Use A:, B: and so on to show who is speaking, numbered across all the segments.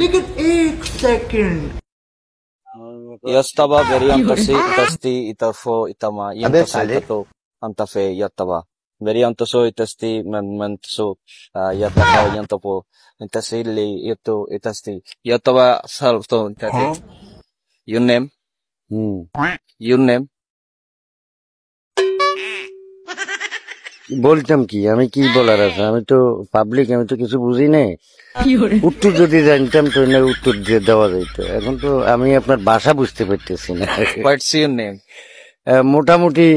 A: लेकिन एक second
B: Yastaba veriantasi itasti itafo itama yantaso antafe yataba veriantaso itasti manmantaso yataba yantapo intasili itu itasti yataba salto intate your name your name
C: বলতাম কি আমি কি বলার আছে আমি তো পাবলিক আমি তো কিছু বুঝি না উত্তর যদি জানতাম তো না উত্তর দিয়ে দেওয়া যেত এখন তো আমি আপনার ভাষা বুঝতে পারতেছি না
B: what's your name
C: মোটামুটি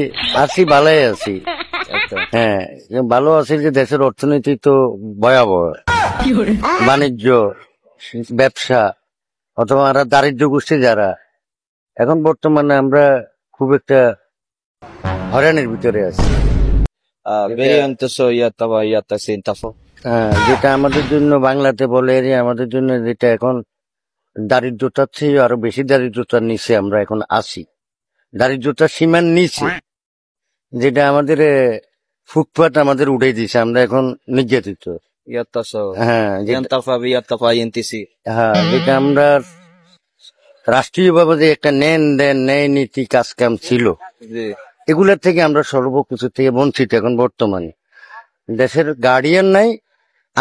C: আছি ভালোই আছি হ্যাঁ ভালো আছি যে দেশের অর্থনীতি তো ভয়াবহ বাণিজ্য ব্যবসা অথবা দারিদ্র্য গোষ্ঠী যারা এখন বর্তমানে আমরা খুব একটা হয়রানির ভিতরে আছি
B: veriantaso yataba yatasi intafo
C: যেটা আমাদের জন্য বাংলাতে বলে আমাদের জন্য যেটা এখন দারিদ্রতার চেয়ে আরো বেশি দারিদ্রতার নিচে আমরা এখন আছি দারিদ্রতার সীমার নিচে যেটা আমাদের ফুটপাত আমাদের উঠে দিয়েছে আমরা এখন নির্যাতিত
B: yataso
C: হ্যাঁ
B: yantafa yataba yantisi
C: যেটা আমরা রাষ্ট্রীয়ভাবে যে একটা নেন দেন ন্যায় নীতি কাজ কাম ছিল এগুলোর থেকে আমরা সর্বকিছু থেকে বঞ্চিত এখন বর্তমানে দেশের গার্ডিয়ান নাই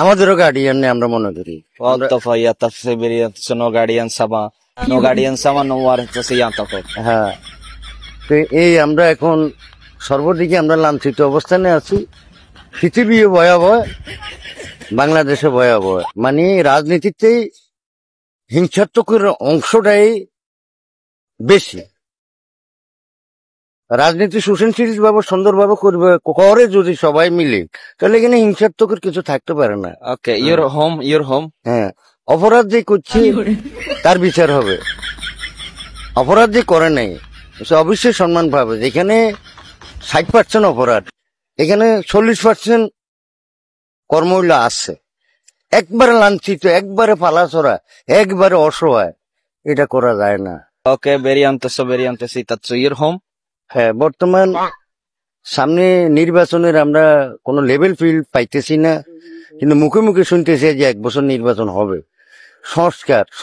C: আমাদেরও গার্ডিয়ান নেই আমরা মনে করি
B: Yatafa yatase veriantaso no guardian sama no warantasi yantafo
C: হ্যাঁ তো এই আমরা এখন সর্বদিকে আমরা লাঞ্ছিত অবস্থানে আছি পৃথিবীও ভয়াবহ বাংলাদেশে ভয়াবহ মানে রাজনীতিতেই হিংসাত্মকের অংশটাই বেশি রাজনীতি সুশীল ভাবে সুন্দরভাবে করবে করে যদি সবাই মিলে তাহলে এখানে হিংসাত্মকের কিছু থাকতে পারে না
B: okay your home
C: হ্যাঁ অপরাধ যে করছে তার বিচার হবে অপরাধ যে করে নাই সে অবশ্যই সম্মান পাবে যেখানে 60% অপরাধ এখানে 40% কর্মহীলা আছে একবারে লাঞ্ছিত একবারে পালাছড়া একবারে অসহায় এটা করা যায় না
B: okay veriantasi tatso your home
C: হ্যাঁ বর্তমান সামনে নির্বাচনের আমরা কোনো লেভেল ফিল পাইতেছি না কিন্তু মুখে মুখে শুনতেছি যে 1 বছর নির্বাচন হবে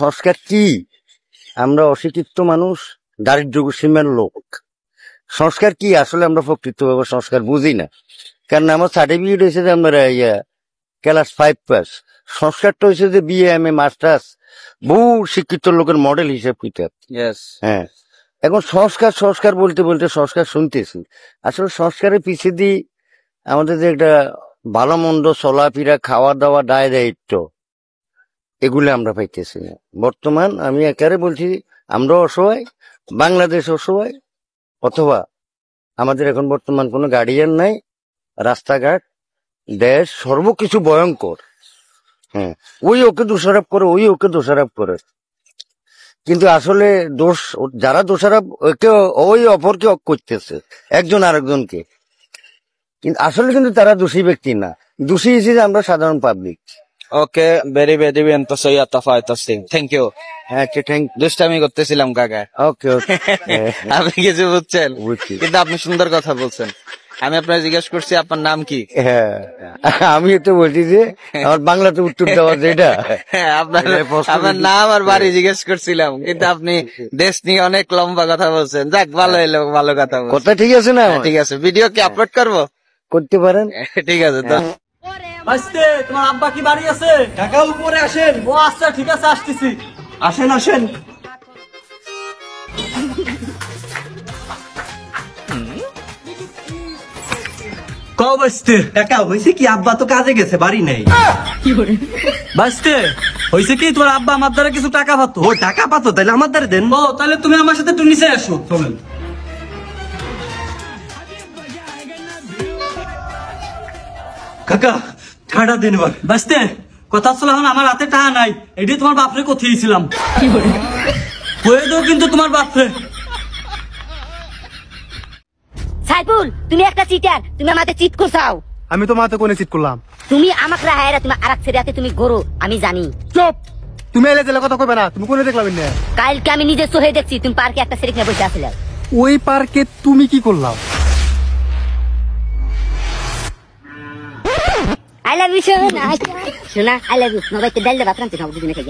C: সংস্কার কি আমরা অশিক্ষিত মানুষ দারিদ্র সীমার লোক সংস্কার কি আসলে আমরা প্রকৃতভাবে সংস্কার বুঝি না কারণ আমার সার্টিফিকেট হয়েছে যে আমরা ক্লাস 5 পাস সংস্কারটা হয়েছে যে BA MA মাস্টার্স বহু শিক্ষিত লোকের মডেল হিসেব কিতাব হ্যাঁ এখন সংস্কার বলতে বলতে সংস্কার শুনতেছি আসলে সংস্কারের পিছিয়ে দিয়ে আমাদের যে একটা ভালো মন্দ চলাফেরা খাওয়া দাওয়া দায় দায়িত্ব এগুলো আমরা পাইতেছি না বর্তমান আমি একারে বলছি আমরা অসহায় বাংলাদেশ অসহায় অথবা আমাদের এখন বর্তমান কোনো গার্ডিয়ান নাই রাস্তাঘাট দেশ সর্বকিছু ভয়ঙ্কর হ্যাঁ ওই ওকে দোষারোপ করে কিন্তু আসলে দোষ যারা দোষারোপ ওই অপরকে করতেছে একজন আরেকজনকে কিন্তু আসলে কিন্তু তারা দোষী ব্যক্তি না দোষী হিসেবে আমরা সাধারণ public
B: okay very veriantaso yatafa yatasi thank you
C: হ্যাঁ থ্যাংক
B: দুষ্টামি করতেছিলাম কাকা
C: ওকে
B: আপনি কিছু বুঝছেন
C: বুঝছি।
B: কিন্তু আপনি সুন্দর কথা বলছেন আমি আপনার জিজ্ঞেস করছি আপনার নাম কি
C: হ্যাঁ আমি তো বলছি যে আমার বাংলাতে উত্তর দেওয়া যেটা
B: হ্যাঁ আপনার নাম আর বাড়ি জিজ্ঞেস করছিলাম কিন্তু আপনি দেশ নিয়ে অনেক লম্বা কথা বলছেন যাক ভালো এলো ভালো কথা বলছেন
C: কথা ঠিক আছে না
B: ঠিক আছে ভিডিও কি আপলোড করবো
C: করতে পারেন
B: ঠিক আছে তো
D: আসতে তোমার আব্বা কি বাড়ি আছে কাকা উপরে আসেন ও আচ্ছা ঠিক আছে আসতেছি আসেন কও বাসতে
E: কাকা হয়েছে কি আব্বা তো কাজে গেছে বাড়ি নেই
D: বাসতে হইছে কি তোমার আব্বা আমার দ্বারা কিছু টাকা পাতো
E: ও টাকা পাতো তাহলে আমার দ্বারা দেন
D: ও তাহলে তুমি আমার সাথে একটু নিচে আসো চলেন
E: কাকা টাকা দেন এবার
D: বাসতে কথা ছিল এখন আমার হাতে টাকা নাই এটি তোমার বাপরে কথিয়েছিলাম হয়ে দাও কিন্তু তোমার বাপরে
F: সাইফুল তুমি একটা চিটার তুমি আমাকে চিট করছাও
G: আমি তো মাতে কোনে চিট করলাম
F: তুমি আমাকে রাহায়রা তুমি আরেক ছেড়ে তুমি গরু আমি জানি
G: চুপ তুমি এলে জেলে কথা কইবে না তুমি কোনে দেখলাম না
F: কালকে আমি নিজে চোখে দেখছি তুমি পার্কে একটা ছেড়ে নিয়ে বসে আছিলে
G: ওই পার্কে তুমি কি করলাম
F: I love you, Shona. Shona, I love you. No, vai te delle vacanze, no, bisogna che